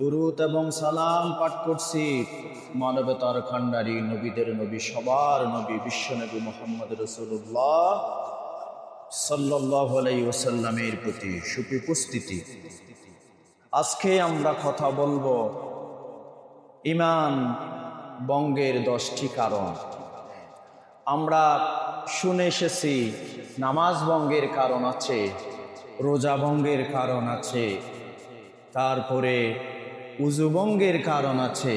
দুরূদ এবং সালাম পাঠ করছি মানবতার খান্ডারি নবীদের নবী সবার নবী বিশ্বনবী মুহাম্মদ রাসূলুল্লাহ সাল্লাল্লাহু আলাইহি ওয়াসাল্লামের প্রতি সুউপস্থিতি। আজকে আমরা কথা বলবো ঈমান ভঙ্গের 10টি কারণ। আমরা শুনে এসেছি নামাজ ভঙ্গের কারণ আছে, রোজা ভঙ্গের কারণ আছে, তারপরে উযু ভঙ্গের কারণ আছে,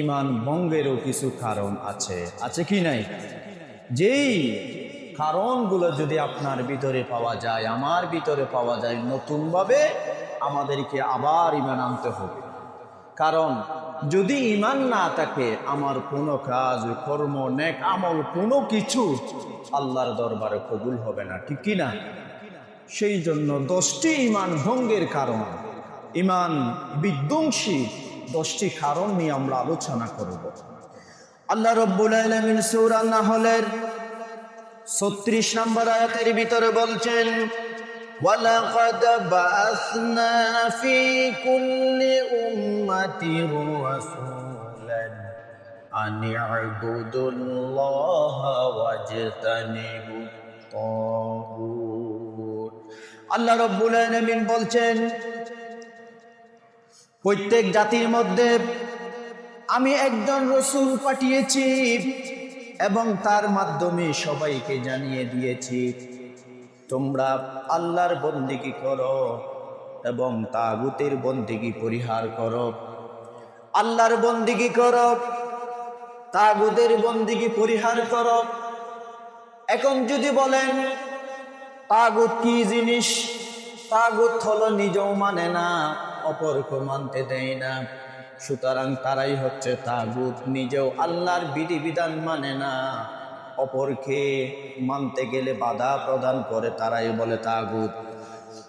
ঈমান ভঙ্গেরও কিছু কারণ আছে, আছে কি নাই? যেই কারণগুলো যদি আপনার ভিতরে পাওয়া যায়, আমার ভিতরে পাওয়া যায়, নতুনভাবে আমাদেরকে আবার ঈমান আনতে হবে। কারণ যদি ঈমান না থাকে, আমার কোনো কাজ কর্ম নেক আমল কোনো কিছু আল্লাহর দরবারে কবুল হবে না, ঠিক কি না? সেই জন্য 10টি ঈমান ভঙ্গের কারণ, ঈমান বিধ্বংসী 10টি কারণ নিয়ে আমরা আলোচনা করব। আল্লাহ রাব্বুল আলামিন সূরা নাহলের 36 নম্বর আয়াতের ভিতরে বলছেন, ওয়ালাকাদ বাআসনা ফি কুল্লি উম্মাতির রাসূলান আন ই'বুদুল্লাহা ওয়াজতানিবুত তাগুত। আল্লাহ রাব্বুল আলামিন বলছেন, প্রত্যেক জাতির মধ্যে আমি একজন রাসূল পাঠিয়েছি এবং তার মাধ্যমে সবাইকে জানিয়ে দিয়েছি তোমরা আল্লাহর বন্দেগী করো এবং তাগুতের বন্দেগী পরিহার করো। আল্লাহর বন্দেগী করো, তাগুতের বন্দেগী পরিহার করো। এখন যদি বলেন তাগুত কি জিনিস, তাগুত হলো নিজেও মানে না, অপরকে মানতে দেয় না, সুতরাং তারাই হচ্ছে তাগুত। নিজেও আল্লাহর বিধিবিধান মানে না, অপরকে মানতে গেলে বাধা প্রদান করে, তারাই বলে তাগুত।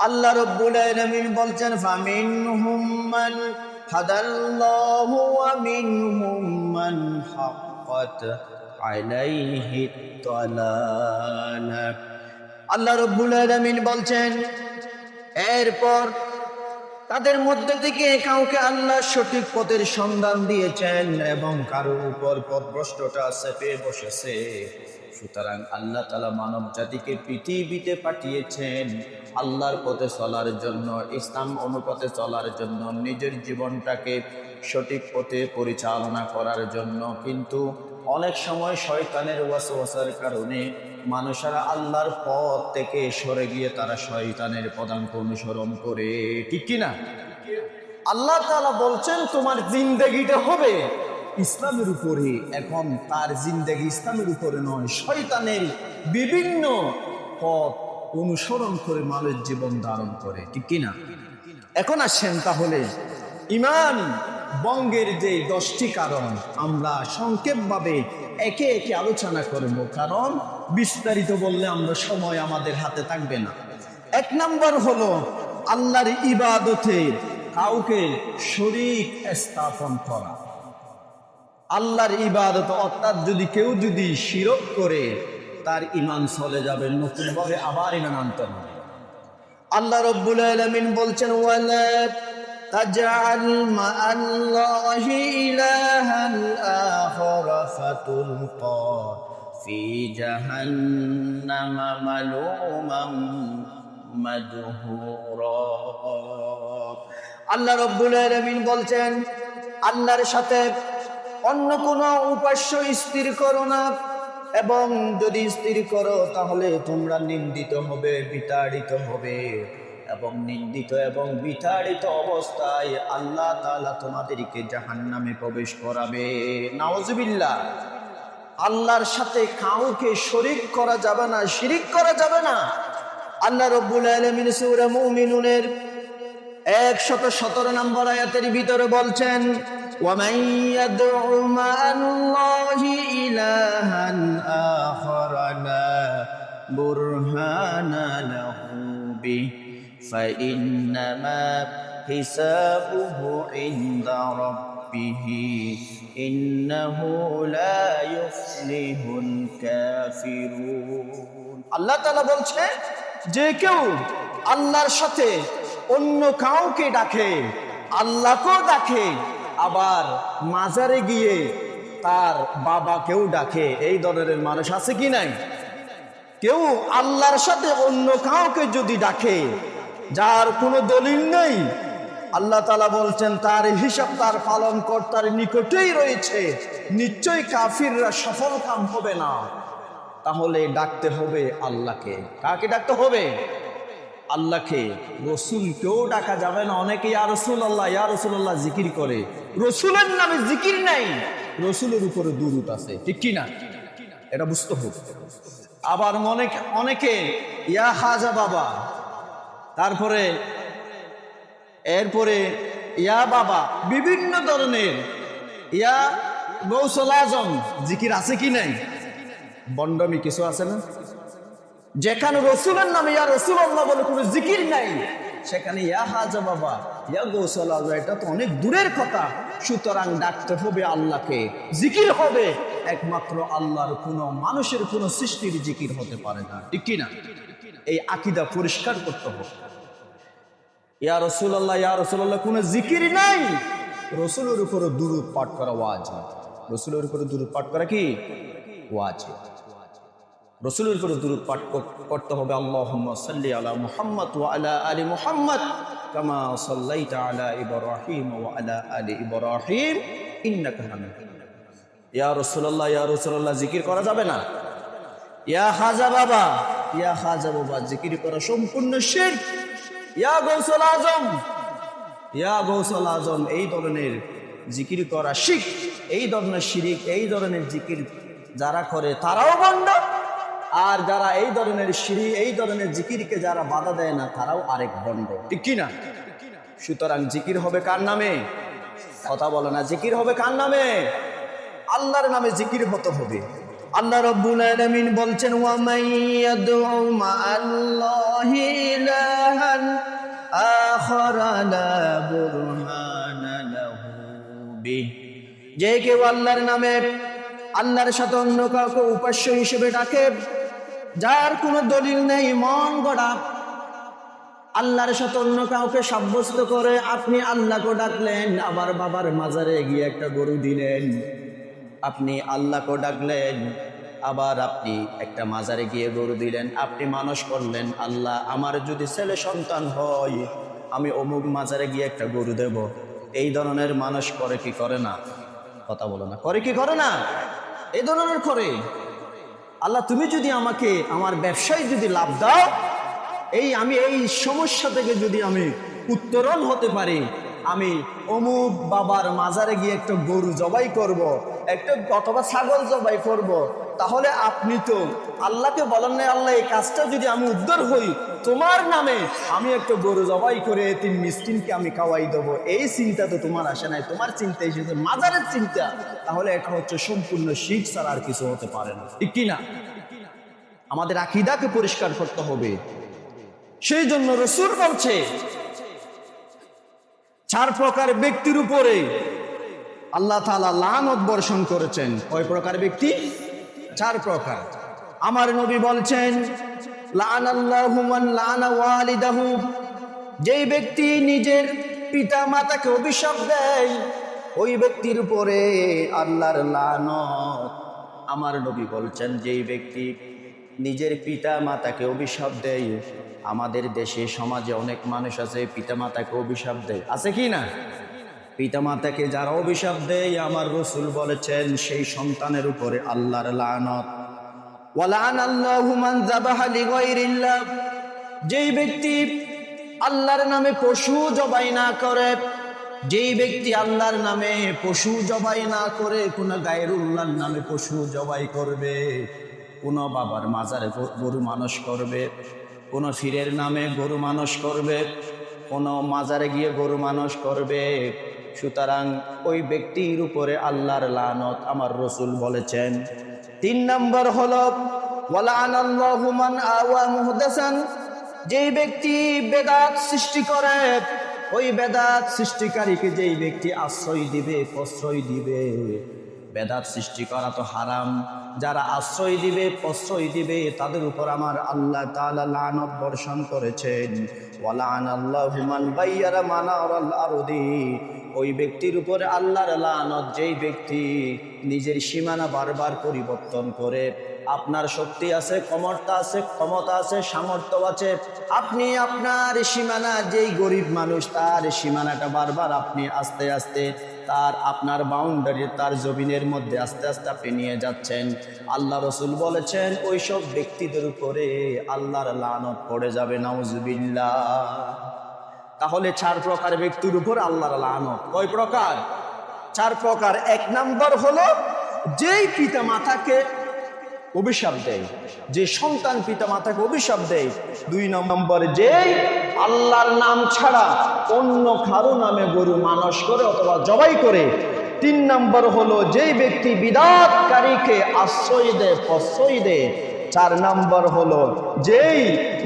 আল্লাহ রাব্বুল আলামিন বলছেন, ফামিনহুম মান হাদাল্লাহু ওয়া মিনহুম মান হাক্কাত আলাইহি দালালাহ। আল্লাহ রাব্বুল আলামিন বলছেন, এরপর তাদের মধ্যে থেকে কাউকে আল্লাহ সঠিক পথের সন্ধান দিয়েছেন এবং কারো উপর পথভ্রষ্টতা চেপে বসেছে। সুতরাং আল্লাহ তাআলা মানব জাতিকে পৃথিবীতে পাঠিয়েছেন আল্লাহর পথে চলার জন্য, ইসলাম অনুপথে চলার জন্য, নিজের জীবনটাকে সঠিক পথে পরিচালনা করার জন্য। কিন্তু অনেক সময় শয়তানের ওয়াসওয়াসার কারণে মানুষেরা আল্লাহর পথ থেকে সরে গিয়ে তারা শয়তানের পদাঙ্ক অনুসরণ করে, ঠিক কিনা? আল্লাহ তাআলা বলছেন তোমার জিন্দেগিটা হবে ইসলামের উপরে। এখন তার জিন্দেগি ইসলামের উপরে নয়, শয়তানের বিভিন্ন পথ অনুসরণ করে মানুষ জীবন ধারণ করে, ঠিক কিনা? এখন আসেন তাহলে ঈমান ভঙ্গের যে 10টি কারণ আমরা সংক্ষেপভাবে একে একে আলোচনা করব, কারণ বিস্তারিত বললে আমরা সময় আমাদের হাতে থাকবে না। 1 নম্বর হলো আল্লাহর ইবাদতে কাউকে শরীক স্থাপন করা। আল্লাহর ইবাদত অর্থাৎ যদি কেউ যদি শিরক করে, তার ঈমান চলে যাবে, নতুনভাবে আবার ঈমান আনতে হবে। আল্লাহ রাব্বুল আলামিন বলছেন, ওয়ালা তাজআল মা'আল্লাহি ইলাহান আখার ফাতুলকা ফি জাহান্নামা মালুমান মাদহুরা। আল্লাহ রাব্বুল আলামিন বলছেন, আল্লাহর সাথে অন্য কোনো উপাস্য স্থির করো না, এবং যদি স্থির করো তাহলে তোমরা নিন্দিত হবে, বিতাড়িত হবে, এবং নিন্দিত এবং বিতাড়িত অবস্থায় আল্লাহ তাআলা তোমাদেরকে জাহান্নামে প্রবেশ করাবে। নাউজুবিল্লাহ। আল্লাহর সাথে কাউকে শরীক করা যাবে না, শিরিক করা যাবে না। আল্লাহ রাব্বুল আলামিন সূরা মুমিনুনের 117 নম্বর আয়াতের ভিতরে বলছেন, وَمَن يَدْعُ مَعَ اللَّهِ إِلَٰهًا آخَرَ لَا بُرْهَانَ لَهُ بِهِ فَإِنَّمَا حِسَابُهُ عِندَ رَبِّهِ إِنَّهُ لَا يُفْلِحُ الْكَافِرُونَ। আল্লাহ তাআলা বলছে, যে কেউ আল্লাহর সাথে অন্য কাউকে ডাকে আল্লাহকেও ডাকে, আবার মাজারে গিয়ে তার বাবাকেও ডাকে। এই ধরনের মানুষ আছে কি নাই? কেউ আল্লাহর সাথে অন্য কাউকে যদি ডাকে, যার কোনো দলিল নেই, আল্লাহ তাআলা বলছেন তার হিসাব তার পালনকর্তার নিকটেই রয়েছে, নিশ্চয়ই কাফিররা সফল কাম হবে না। তাহলে ডাকতে হবে আল্লাহকে। কাকে ডাকতে হবে? আল্লাহকে। রসুলকেও ডাকা যাবে না। অনেকে ইয়া রাসূলুল্লাহ ইয়া রাসূলুল্লাহ জিকির করে, রসুলের নামে জিকির নাই, রসুলের উপরে দুরূদ আছে, ঠিক কি না? এটা বুঝতে হবে। আবার অনেকে ইয়া খাজা বাবা, তারপরে এরপরে ইয়া বাবা, বিভিন্ন ধরনের ইয়া গৌসুল আজম জিকির আছে কি নাই? বন্ডমি কিছু আছে না? যেখানে রসুলের নামে ইয়া রাসূলুল্লাহ বলে কোনো জিকির নাই, সেখানে ইয়া খাজা বাবা, ইয়া গৌসুল আজম, এটা তো অনেক দূরের কথা। সুতরাং ডাকতে হবে আল্লাহকে, জিকির হবে একমাত্র আল্লাহর, কোনো মানুষের কোনো সৃষ্টির জিকির হতে পারে না, ঠিক কি না? এই আকীদা পরিষ্কার করতে হবে। ইয়া রাসূলুল্লাহ কোনো জিকির নাই, রসুলের উপরে দুরূদ পাঠ করা ওয়াজিব। রসুলের উপরে দুরূদ পাঠ করা কি ওয়াজিব? রসুলের উপরে দুরূদ পাঠ করতে হবে। আল্লাহুম্মা সাল্লি আলা মুহাম্মাদ ওয়া আলা আলি মুহাম্মাদ কামা সাল্লাইতা আলা ইব্রাহিম ওয়া আলা আলি ইব্রাহিম ইন্নাকা হামিদুম মাজিদ। ইয়া রাসূলুল্লাহ জিকির করা যাবে না? ইয়া খাজা বাবা জিকির করা সম্পূর্ণ শিরক। ইয়া গৌসুল আজম, এই ধরনের জিকির করা শিরক। এই ধরনের শিরক, এই ধরনের জিকির যারা করে তারাও ভণ্ড, আর যারা এই ধরনের শিরক, এই ধরনের জিকিরকে যারা বাধা দেয় না, তারাও আরেক ভণ্ড, ঠিক কি না? সুতরাং জিকির হবে কার নামে? কথা বলে না। জিকির হবে কার নামে? আল্লাহর নামে জিকির হতে হবে। আল্লাহ রাব্বুল আলামিন বলছেন, ওয়া মাইয়াদউ মা'আল্লাহি ইলাহান আখারা লা বুরহানা লাহু বিহ। যে কেউ আল্লাহর নামে, আল্লাহর সাথে অন্য কাউকে উপাস্য হিসেবে ডাকে, যার কোনো দলিল নেই, মন গড়া, আল্লাহর সাথে অন্য কাউকে সাব্যস্ত করে আপনি আল্লাহকে ডাকলেন, আবার বাবার মাজারে গিয়ে একটা গরু দিলেন। আপনি আল্লাহকে ডাকলেন, আবার আপনি একটা মাজারে গিয়ে গরু দিলেন। আপনি মানস করলেন, আল্লাহ আমার যদি ছেলে সন্তান হয়, আমি অমুক মাজারে গিয়ে একটা গরু দেব। এই ধরনের মানুষ করে কি করে না? কথা বলো না। করে কি করে না? এই ধরনের করে। আল্লাহ তুমি যদি আমাকে আমার ব্যবসায় যদি লাভ দাও, আমি এই সমস্যা থেকে যদি আমি উত্তরণ হতে পারি, আমি অমুক বাবার মাজারে গিয়ে একটা গরু জবাই করব, একটা অথবা ছাগল জবাই করব, তাহলে আপনি তো আল্লাহকে বলেন না, আল্লাহ এই কাজটা যদি আমি উদ্ধার হই, তোমার নামে আমি একটা গরু জবাই করে এতিম মিসকিনকে আমি খাওয়াই দেবো। এই চিন্তা তো তোমার আসে নাই, তোমার চিন্তা এসেছে মাজারের চিন্তা। তাহলে এটা হচ্ছে সম্পূর্ণ শিরক ছাড়া আর কিছু হতে পারে না, ঠিক কিনা? আমাদের আকীদাকে পরিষ্কার করতে হবে। সেই জন্য রাসূল বলছে 4 প্রকার ব্যক্তির উপরে আল্লাহ তাআলা লানত বর্ষণ করেছেন। কয় প্রকার ব্যক্তি? 4 প্রকার। আমার নবী বলছেন, লানাল্লাহু মান লানা ওয়ালিদাহু, যেই ব্যক্তি নিজের পিতা মাতাকে অভিশাপ দেয়, ওই ব্যক্তির উপরে আল্লাহর লানত। আমার নবী বলছেন, যেই ব্যক্তি নিজের পিতা মাতাকে অভিশাপ দেয়, আমাদের দেশে সমাজে অনেক মানুষ আছে পিতা মাতাকে অভিশাপ দেয়, আছে কি না? পিতা মাতাকে যারা অভিশাপ দেয়, আমার রাসূল বলেছেন সেই সন্তানের উপরে আল্লাহর লানত। ওয়ালানাল্লাহু মান যাবাহা লিগায়রিল্লাহ, যেই ব্যক্তি আল্লাহর নামে পশু জবাই না করে, যেই ব্যক্তি আল্লাহর নামে পশু জবাই না করে কোন গায়রুল্লাহর নামে পশু জবাই করবে, কোন বাবার মাজারে গরু মানস করবে, কোন ফিরের নামে গরু মানস করবে, কোন মাজারে গিয়ে গরু মানস করবে, সুতরাং ওই ব্যক্তির উপরে আল্লাহর লানত আমার রাসূল বলেছেন। 3 নম্বর হলো ওয়ালানাল্লাহু মান আওয়া মুহদাসান, যেই ব্যক্তি বেদাত সৃষ্টি করে, ওই বেদাত সৃষ্টিকারীকে যেই ব্যক্তি আশ্রয় দিবে, প্রশ্রয় দিবে, বেদাত সৃষ্টি করা তো হারাম। যারা আশ্রয় দিবে, প্রশ্রয় দিবে, তাদের উপর আমার আল্লাহ তাআলা লানত বর্ষণ করেছেন। ওয়ালানাল্লাহু মান বায়্যারা মানারাল আরদি, ওই ব্যক্তির উপরে আল্লাহর লানত যেই ব্যক্তি নিজের সীমানা বারবার পরিবর্তন করে। আপনার শক্তি আছে, ক্ষমতা আছে, সামর্থ্য আছে, আপনি আপনার সীমানা, যেই গরিব মানুষ তার সীমানাটা বারবার আপনি আস্তে আস্তে আপনার বাউন্ডারি, তার জমিনের মধ্যে আস্তে আস্তে আপনি নিয়ে যাচ্ছেন। আল্লাহ রাসূল বলেছেন ওইসব ব্যক্তিদের উপরে আল্লাহর লানত পড়ে যাবে, নাউজুবিল্লাহ। তাহলে 4 প্রকার ব্যক্তির উপর আল্লাহর লানত। কয় প্রকার? 4 প্রকার। 1 নাম্বার হলো যেই পিতা মাতাকে অভিশাপ দেয়, যে সন্তান পিতা মাতাকে অভিশাপ দেয়। 2 নম্বর যেই আল্লাহর নাম ছাড়া অন্য কারো নামে গরু মানস করে অথবা জবাই করে। 3 নম্বর হলো যেই ব্যক্তি বিদআতকারীকে আশ্রয় দেয়, প্রশ্রয় দেয়। 4 নম্বর হলো যেই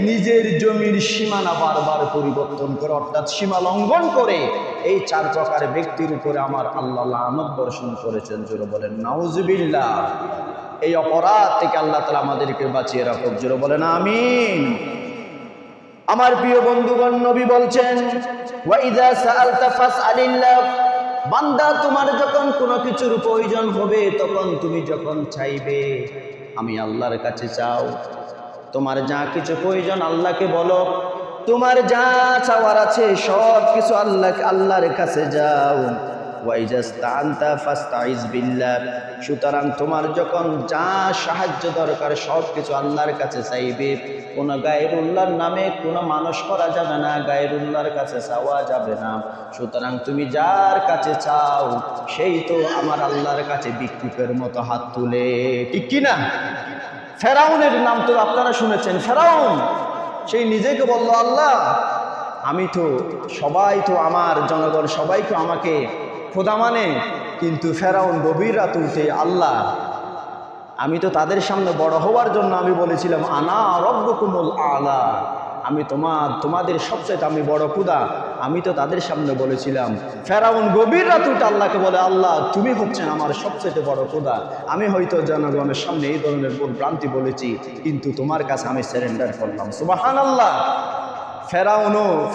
নিজের জমির সীমানা বারবার পরিবর্তন করে, অর্থাৎ সীমা লঙ্ঘন করে। এই 4 প্রকার ব্যক্তির উপরে আমার আল্লাহ লানত বর্ষণ করেছেন। জোরে বলেন নাউজুবিল্লাহ। এই অপরাধ থেকে আল্লাহ তাআলা আমাদেরকে বাঁচিয়ে রাখুক। জোরে বলেন আমিন। আমার প্রিয় বন্ধুগণ, নবী বলছেন ওয়া ইযা সাআলতা ফাসআলিল্লাহ, বান্দা তোমার যখন কোনো কিছুর প্রয়োজন হবে, তখন তুমি যখন চাইবে আমি আল্লাহর কাছে চাও। তোমার যা কিছু প্রয়োজন আল্লাহকে বলো, তোমার যা চাওয়ার আছে সব কিছু আল্লাহর কাছে যাও। ওয়াইজাস্তাআনতা ফাস্তাইজ বিল্লাহ, সুতরাং তোমার যখন যা সাহায্য দরকার সব কিছু আল্লাহর কাছে চাইবে। কোনো গায়রুল্লাহর নামে কোনো মানুষ করা যাবে না, গায়রুল্লাহর কাছে চাওয়া যাবে না। সুতরাং তুমি যার কাছে চাও সেই তো আমার আল্লাহর কাছে ভিক্ষুকের মতো হাত তুলে, ঠিক কি না? ফেরাউনের নাম তো আপনারা শুনেছেন। ফেরাউন সেই নিজেকে বলল আল্লাহ আমি তো, সবাই তো আমার জনগণ সবাই তো আমাকে খোদা মানে, কিন্তু ফেরাউন গভীর রাত উঠে আল্লাহ আমি তো তাদের সামনে বড় হওয়ার জন্য আমি বলেছিলাম আনা রব্বুকুমুল আলা, আমি তোমাদের সবচেয়ে আমি বড় খোদা, আমি তো তাদের সামনে বলেছিলাম। ফেরাউন গভীর রাত উঠে আল্লাহকে বলে আল্লাহ তুমি হচ্ছেন আমার সবচেয়ে বড় খোদা, আমি হয়তো জনগণের সামনে এই ধরনের ভুল ভ্রান্তি বলেছি, কিন্তু তোমার কাছে আমি সারেন্ডার করলাম। সুবহানাল্লাহ।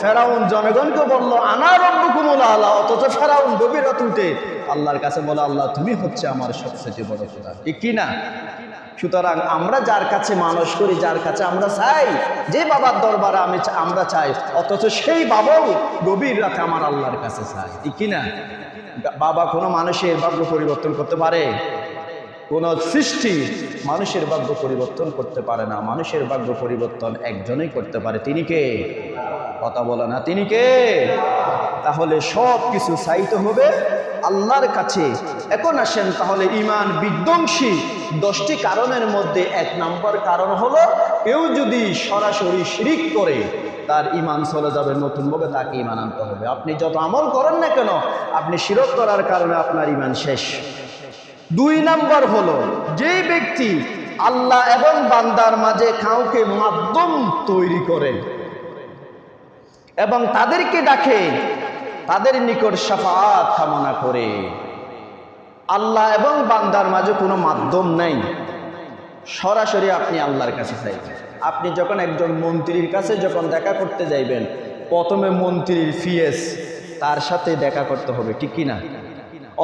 ফেরাউন জনগণকে বলল আনা রব্বুকুমুল আলা, অথচ ফেরাউন গভীর রাত উঠে আল্লাহর কাছে বলে আল্লাহ তুমি হচ্ছে আমার সবচেয়ে বড় খোদা, ঠিক কি না? সুতরাং আমরা যার কাছে মানুষ করি, যার কাছে আমরা চাই, যে বাবার দরবারে আমরা চাই, অথচ সেই বাবাও গভীর রাতে আমার আল্লাহর কাছে চাই, ঠিক কি না? বাবা কোনো মানুষের ভাগ্য পরিবর্তন করতে পারে? কোন সৃষ্টি মানুষের ভাগ্য পরিবর্তন করতে পারে না। মানুষের ভাগ্য পরিবর্তন একজনই করতে পারে, তিনি কে? কথা বলে না, তিনি কে? তাহলে সব কিছু চাইতে হবে আল্লাহর কাছে। এখন আসেন তাহলে ঈমান বিধ্বংসী 10টি কারণের মধ্যে 1 নম্বর কারণ হলো কেউ যদি সরাসরি শিরিক করে তার ঈমান চলে যাবে, নতুনভাবে তাকে ঈমান আনতে হবে। আপনি যত আমল করেন না কেন, আপনি শিরক করার কারণে আপনার ঈমান শেষ। 2 নম্বর হলো যে ব্যক্তি আল্লাহ এবং বান্দার মাঝে কাউকে মাধ্যম তৈরি করে এবং তাদেরকে ডাকে, তাদের নিকট শাফাআত কামনা করে। আল্লাহ এবং বান্দার মাঝে কোনো মাধ্যম নাই, সরাসরি আপনি আল্লাহর কাছে চাইবেন। আপনি যখন একজন মন্ত্রীর কাছে যখন দেখা করতে যাইবেন, প্রথমে মন্ত্রীর ফিএস তার সাথে দেখা করতে হবে, ঠিক কি না?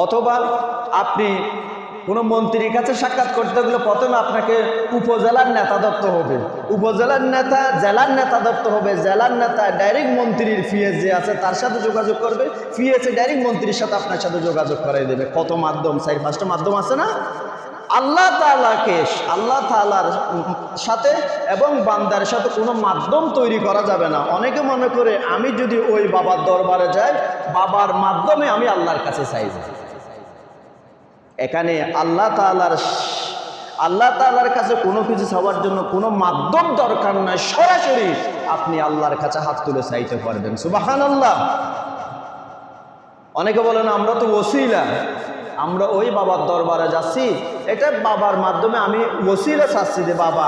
অথবা আপনি কোনো মন্ত্রীর কাছে সাক্ষাৎ করতে গেলে প্রথমে আপনাকে উপজেলার নেতা ধরতে হবে, উপজেলার নেতা জেলার নেতা ধরতে হবে, জেলার নেতা ডাইরেক্ট মন্ত্রীর ফিএস যে আছে তার সাথে যোগাযোগ করবে, ফিএসে ডাইরেক্ট মন্ত্রীর সাথে আপনার সাথে যোগাযোগ করাই দেবে। কত মাধ্যম, 4-5টা মাধ্যম আছে না? আল্লাহ তাআলার সাথে এবং বান্দার সাথে কোনো মাধ্যম তৈরি করা যাবে না। অনেকে মনে করে আমি যদি ওই বাবার দরবারে যাই, বাবার মাধ্যমে আমি আল্লাহর কাছে চাইব। এখানে আল্লাহ তাআলার কাছে কোনো কিছু চাওয়ার জন্য কোনো মাধ্যম দরকার নয়, সরাসরি আপনি আল্লাহর কাছে হাত তুলে চাইতে পারবেন। সুবহানাল্লাহ। অনেকে বলেন আমরা তো ওসিলা, আমরা ওই বাবার দরবারে যাচ্ছি, এটা বাবার মাধ্যমে আমি ওসিলা চাচ্ছি যে বাবা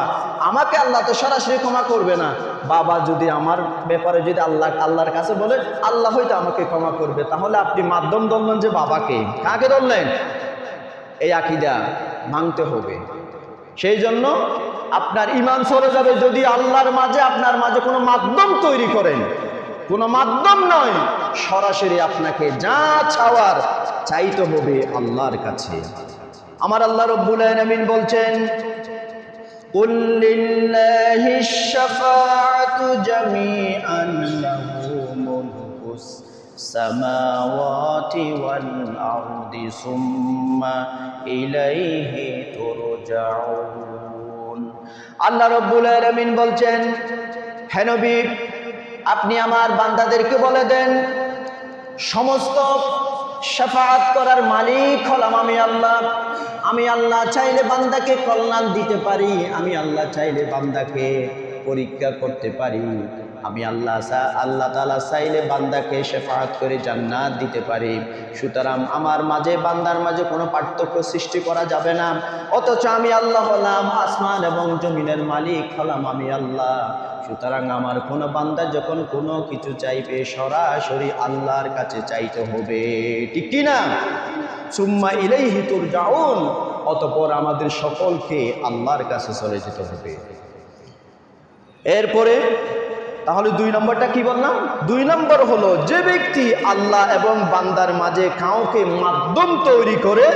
আমাকে আল্লাহ তো সরাসরি ক্ষমা করবে না, বাবা যদি আমার ব্যাপারে যদি আল্লাহর কাছে বলে আল্লাহ হয়তো আমাকে ক্ষমা করবে। তাহলে আপনি মাধ্যম ধরলেন যে বাবাকে, কাকে ধরলেন? এই আকীদা মানতে হবে। সেই জন্য আপনার ঈমান চলে যাবে যদি আল্লাহর মাঝে আপনার মাঝে কোনো মাধ্যম তৈরি করেন। কোনো মাধ্যম নয়, সরাসরি আপনাকে যা চাওয়ার চাইতে হবে আল্লাহর কাছে। আমার আল্লাহ রব্বুল আলামিন বলছেন, কুল লিল্লাহিশ শাফাআতু জামিআন লাহু মুলকুস সামাওয়াতি ওয়াল আরদি সুম্মা ইলাইহি তুরজাউন। আল্লাহ রব্বুল আলামিন বলছেন, হে নবী, আপনি আমার বান্দাদেরকে বলে দেন, সমস্ত শাফাআত করার মালিক হলাম আমি আল্লাহ। আমি আল্লাহ চাইলে বান্দাকে কল্যাণ দিতে পারি, আমি আল্লাহ চাইলে বান্দাকে পরীক্ষা করতে পারি, আমি আল্লাহ তাআলা চাইলে বান্দাকে শাফাআত করে জান্নাত দিতে পারি। সুতরাং আমার মাঝে বান্দার মাঝে কোনো পার্থক্য সৃষ্টি করা যাবে না। অথচ আমি আল্লাহ হলাম আসমান এবং জমিনের মালিক হলাম আমি আল্লাহ। সুতরাং আমার কোনো বান্দা যখন কোনো কিছু চাইবে সরাসরি আল্লাহর কাছে চাইতে হবে, ঠিক কি না? সুম্মা ইলাইহি তুরজাউন, অতঃপর আমাদের সকলকে আল্লাহর কাছে চলে যেতে হবে। এরপরে তাহলে 2 নম্বরটা কি বললাম? 2 নম্বর হলো, যে ব্যক্তি আল্লাহ এবং বান্দার মাঝে কাউকে মাধ্যম তৈরি করে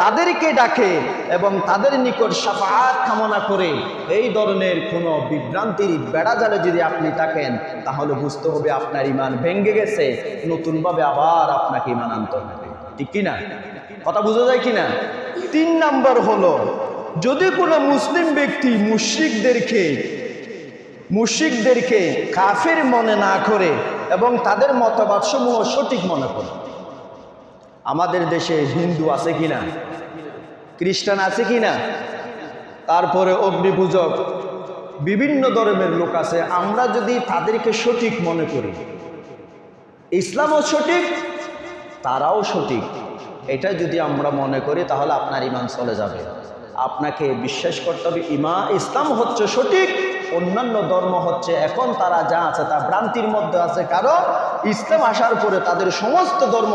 তাদেরকে ডাকে এবং তাদের নিকট শাফাআত কামনা করে, এই ধরনের কোনো বিভ্রান্তির বেড়াজালে যদি আপনি থাকেন, তাহলে বুঝতে হবে আপনার ঈমান ভেঙে গেছে, নতুনভাবে আবার আপনাকে ঈমান আনতে হবে, ঠিক কিনা? কথা বোঝা যায় কিনা? 3 নম্বর হলো, যদি কোনো মুসলিম ব্যক্তি মুশরিকদেরকে কাফির মনে না করে এবং তাদের মতবাদসমূহ সঠিক মনে করে। আমাদের দেশে হিন্দু আছে কিনা, খ্রিস্টান আছে কিনা, তারপরে অগ্নিপূজক, বিভিন্ন ধর্মের লোক আছে। আমরা যদি তাদেরকে সঠিক মনে করি, ইসলামও সঠিক, তারাও সঠিক, এটা যদি আমরা মনে করি, তাহলে আপনার ঈমান চলে যাবে। আপনাকে বিশ্বাস করতে হবে ইসলাম হচ্ছে সঠিক, অন্যান্য ধর্ম হচ্ছে এখন তারা যা আছে তা ভ্রান্তির মধ্যে আছে। কারণ ইসলাম আসার পরে তাদের সমস্ত ধর্ম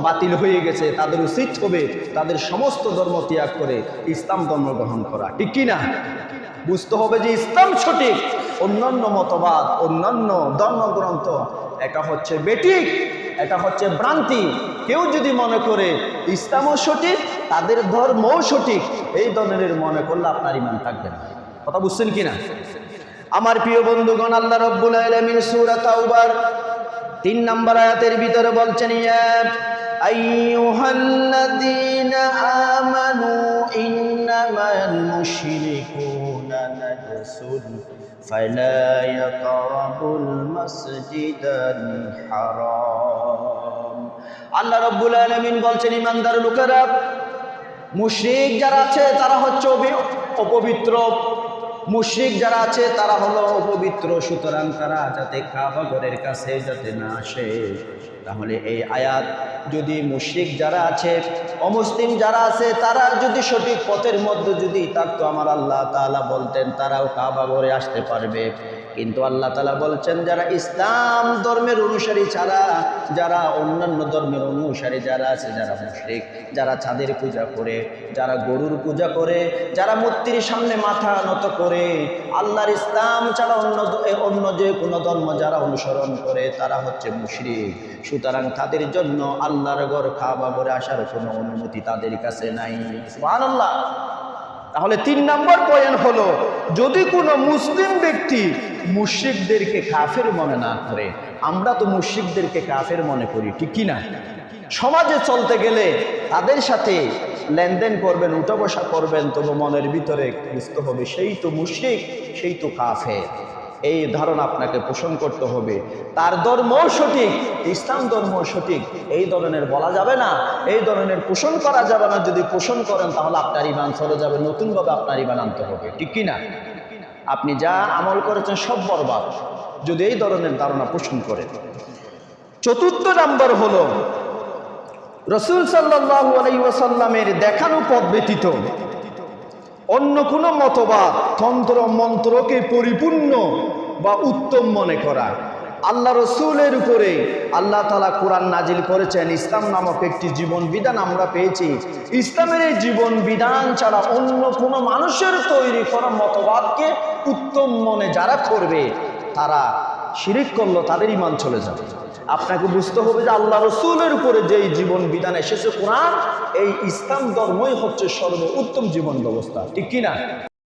বাতিল হয়ে গেছে। তাদের উচিত হবে তাদের সমস্ত ধর্ম ত্যাগ করে ইসলাম ধর্ম গ্রহণ করা, ঠিক কি না? বুঝতে হবে যে ইসলাম সঠিক, অন্যান্য মতবাদ, অন্যান্য ধর্মগ্রন্থ এটা হচ্ছে বেঠিক, এটা হচ্ছে ভ্রান্তি। কেউ যদি মনে করে ইসলামও সঠিক, তাদের ধর্মও সঠিক, এই ধরনের মনে করলে আপনার ঈমান থাকবে না। কথা বুঝছেন কিনা? আমার প্রিয় বন্ধুগণ, আল্লাহ রাব্বুল আলামিন সূরা তাওবার 3 নম্বর আয়াতের ভিতরে বলছেন, ইয়া আইয়ুহাল্লাযীনা আমানু ইন্নামাল মুশরিকুনা নাজসুন ফালা ইয়াকরাবুল মাসজিদাল হারাম। আল্লাহ রাব্বুল আলামিন বলছেন, ঈমানদার লোকেরা, মুশরিক যারা আছে তারা হচ্ছে অপবিত্র, মুশরিক যারা আছে তারা হলো অপবিত্র। সুতরাং তারা যাতে কাবা ঘরের কাছে যাতে না আসে। তাহলে এই আয়াত যদি মুশরিক যারা আছে, অমুসলিম যারা আছে, তারা যদি সঠিক পথের মধ্যে যদি থাকতো, আমার আল্লাহ তাআলা বলতেন তারাও কাবা ঘরে আসতে পারবে। কিন্তু আল্লাহ তাআলা বলছেন, যারা ইসলাম ধর্মের অনুসারী ছাড়া, যারা অন্যান্য ধর্মের অনুসারী যারা আছে, যারা মুশরিক, যারা চাঁদের পূজা করে, যারা গরুর পূজা করে, যারা মূর্তির সামনে মাথা নত করে, আল্লাহর ইসলাম ছাড়া অন্য যে কোনো ধর্ম যারা অনুসরণ করে, তারা হচ্ছে মুশরিক। সুতরাং তাদের জন্য আল্লাহর ঘর কাবা ঘরে আসার কোনো অনুমতি তাদের কাছে নাই। সুবহানাল্লাহ। তাহলে 3 নম্বর পয়েন্ট হলো, যদি কোনো মুসলিম ব্যক্তি মুশরিকদেরকে কাফের মনে না করে, আমরা তো মুশরিকদেরকে কাফের মনে করি, ঠিক কি না? সমাজে চলতে গেলে তাদের সাথে লেনদেন করবেন, উঠা বসা করবেন, তবু মনের ভিতরে বুঝতে হবে সেই তো মুশরিক, সেই তো কাফের। এই ধারণা আপনাকে পোষণ করতে হবে। তার ধর্মও সঠিক, ইসলাম ধর্ম সঠিক, এই ধরনের বলা যাবে না, এই ধরনের পোষণ করা যাবে না। যদি পোষণ করেন তাহলে আপনার ঈমান চলে যাবে, নতুনভাবে আপনার ঈমান আনতে হবে, ঠিক কি না? আপনি যা আমল করেছেন সব বরবাদ যদি এই ধরনের ধারণা পোষণ করেন। 4 নম্বর হলো, রাসূল সাল্লাল্লাহু আলাইহি ওয়াসাল্লামের দেখানো পথ ব্যতীত অন্য কোনো মতবাদ, তন্ত্র মন্ত্রকে পরিপূর্ণ বা উত্তম মনে করা। আল্লাহ রসুলের উপরে আল্লাহ তাআলা কোরআন নাজিল করেছেন। ইসলাম নামক একটি জীবন বিধান আমরা পেয়েছি। ইসলামের এই জীবন বিধান ছাড়া অন্য কোনো মানুষের তৈরি করা মতবাদকে উত্তম মনে যারা করবে তারা শিরিক করলো, তাদের ঈমান চলে যাবে। আপনাকে বুঝতে হবে যে আল্লাহ রসুলের উপরে যেই জীবন বিধান এসেছে কোরআন, এই ইসলাম ধর্মই হচ্ছে সর্বোত্তম জীবন ব্যবস্থা, ঠিক কিনা?